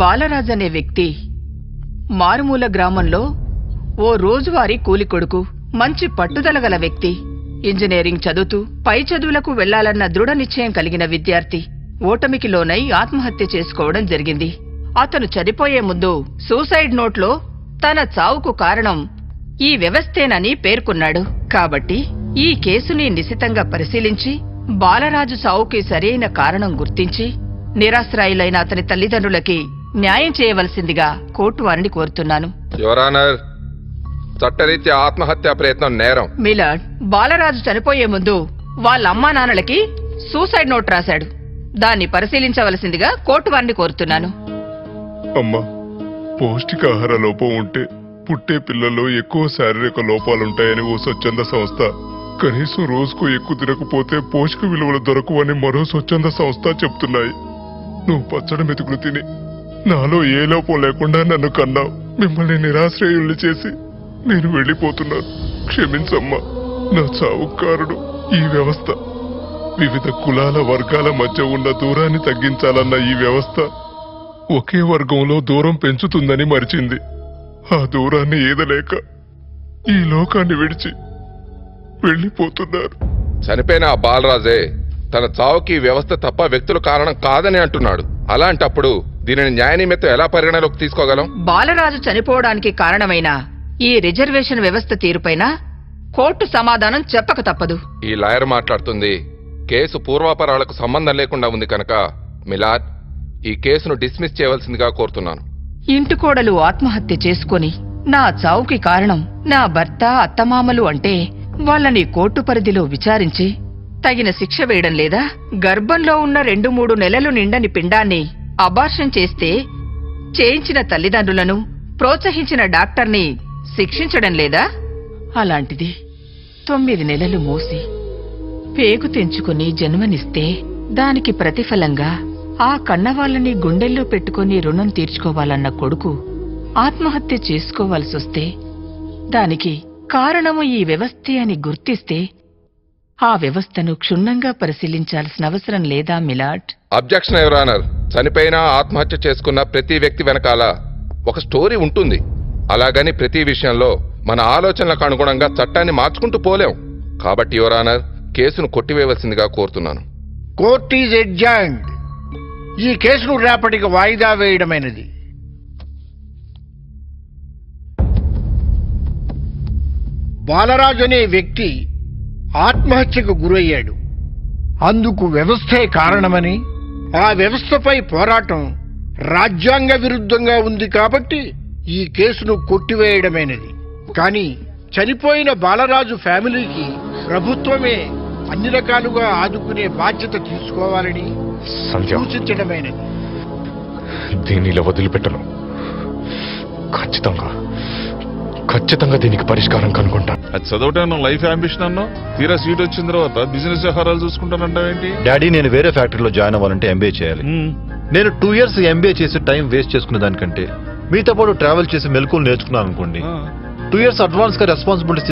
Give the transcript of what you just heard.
బాలరాజ్ అనే వ్యక్తి మారుమూల గ్రామంలో ఓ రోజువారీ కూలి కొడుకు. మంచి పట్టుదల గల వ్యక్తి. ఇంజనీరింగ్ చదువుతూ పై చదువులకు వెళ్లాలన్న దృఢ నిశ్చయం కలిగిన విద్యార్థి ఓటమికి లోనై ఆత్మహత్య చేసుకోవడం జరిగింది. అతను చనిపోయే ముందు సూసైడ్ నోట్లో తన చావుకు కారణం ఈ వ్యవస్థేనని పేర్కొన్నాడు. కాబట్టి ఈ కేసుని నిశితంగా పరిశీలించి బాలరాజు చావుకి సరైన కారణం గుర్తించి నిరాశ్రయులైన అతని తల్లిదండ్రులకి న్యాయం చేయవలసిందిగా కోర్టు వారిని కోరుతున్నాను. యువర్ ఆనర్, చట్టరీత్యా ఆత్మహత్యా ప్రయత్నం నేరం. మిలాడ్ బాలరాజు చనిపోయే ముందు వాళ్ళ అమ్మా నాన్నలకి సూసైడ్ నోట్ రాశాడు. దాన్ని పరిశీలించవలసిందిగా కోర్టు వారిని కోరుతున్నాను. అమ్మా, పౌష్టికాహార లోపం ఉంటే పుట్టే పిల్లల్లో ఎక్కువ శారీరక లోపాలుంటాయని ఓ స్వచ్ఛంద సంస్థ, కనీసం రోజుకు ఎక్కువ తినకపోతే పోషక విలువలు దొరకవని మరో స్వచ్ఛంద సంస్థ చెప్తున్నాయి. నువ్వు పచ్చడి మెతుకులు తిని నాలో ఏ లోపం లేకుండా నన్ను కన్నావు. మిమ్మల్ని నిరాశ్రయుల్ని చేసి నేను వెళ్లిపోతున్నాను. క్షమించమ్మా. నా చావు కారుడు ఈ వ్యవస్థ. వివిధ కులాల వర్గాల మధ్య ఉన్న దూరాన్ని తగ్గించాలన్న ఈ వ్యవస్థ ఒకే వర్గంలో దూరం పెంచుతుందని మరిచింది. ఆ దూరాన్ని ఈదలేక ఈ లోకాన్ని విడిచి వెళ్లిపోతున్నారు. చనిపోయిన ఆ బాలరాజే తన చావుకి వ్యవస్థ తప్ప వ్యక్తుల కారణం కాదని అంటున్నాడు. అలాంటప్పుడు దీనిని న్యాయ నిమిత్తం ఎలా పరిగణలోకి తీసుకోగలం? బాలరాజు చనిపోవడానికి కారణమైన ఈ రిజర్వేషన్ వ్యవస్థ తీరుపైన కోర్టు సమాధానం చెప్పక తప్పదు. ఈ లాయర్ మాట్లాడుతుంది కేసు పూర్వాపరాలకు సంబంధం లేకుండా ఉంది కనుక మిలాద్, ఈ కేసును డిస్మిస్ చేయవలసిందిగా కోరుతున్నాను. ఇంటికోడలు ఆత్మహత్య చేసుకుని నా చావుకి కారణం నా భర్త అత్తమామలు అంటే వాళ్ళని కోర్టు పరిధిలో విచారించి తగిన శిక్ష వేయడం లేదా? గర్భంలో ఉన్న 2-3 నెలలు నిండని పిండాన్ని అబార్షన్ చేస్తే చేయించిన తల్లిదండ్రులను ప్రోత్సహించిన డాక్టర్ని శిక్షించడం లేదా? అలాంటిది 9 నెలలు మోసి పేగు తెంచుకుని జన్మనిస్తే దానికి ప్రతిఫలంగా ఆ కన్నవాళ్ళని గుండెల్లో పెట్టుకుని రుణం తీర్చుకోవాలన్న కొడుకు ఆత్మహత్య చేసుకోవాల్సొస్తే దానికి కారణము ఈ వ్యవస్థే అని గుర్తిస్తే ఆ వ్యవస్థను క్షుణ్ణంగా పరిశీలించాల్సిన అవసరం లేదా మిలాడ్? Objection your honour. చనిపోయినా ఆత్మహత్య చేసుకున్న ప్రతి వ్యక్తి వెనకాల ఒక స్టోరీ ఉంటుంది. అలాగని ప్రతి విషయంలో మన ఆలోచనలకు అనుగుణంగా చట్టాన్ని మార్చుకుంటూ పోలేం. కాబట్టి యువర్ ఆనర్, కేసును కొట్టివేయవలసిందిగా కోరుతున్నాను. Court is adjourned. ఈ కేసును రేపటికి వాయిదా వేయడమైనది. బాలరాజు అనే వ్యక్తి ఆత్మహత్యకు గురయ్యాడు. అందుకు వ్యవస్థే కారణమని, ఆ వ్యవస్థపై పోరాటం రాజ్యాంగ విరుద్ధంగా ఉంది కాబట్టి ఈ కేసును కొట్టివేయడమైనది. కానీ చనిపోయిన బాలరాజు ఫ్యామిలీకి ప్రభుత్వమే అన్ని రకాలుగా ఆదుకునే బాధ్యత తీసుకోవాలని సూచించడమైనది. దీన్ని ఇలా వదిలిపెట్టను. ఖచ్చితంగా దీనికి పరిష్కారం కనుక్కుంటాను. అది చదవటం లైఫ్ అంబిషన్ అన్నావు, తీరా సీట్ వచ్చిన తర్వాత బిజినెస్ వ్యవహారాలు చూసుకుంటానంటావేంటి? డాడీ, నేను వేరే ఫ్యాక్టరీలో జాయిన్ అవ్వాలంటే ఎంబీఏ చేయాలి. నేను 2 years ఎంబీఏ చేసి టైం వేస్ట్ చేసుకునే దానికంటే మీతో పాటు ట్రావెల్ చేసి మెలకువలు నేర్చుకున్నాను అనుకోండి, 2 years అడ్వాన్స్ గా రెస్పాన్సిబిలిటీ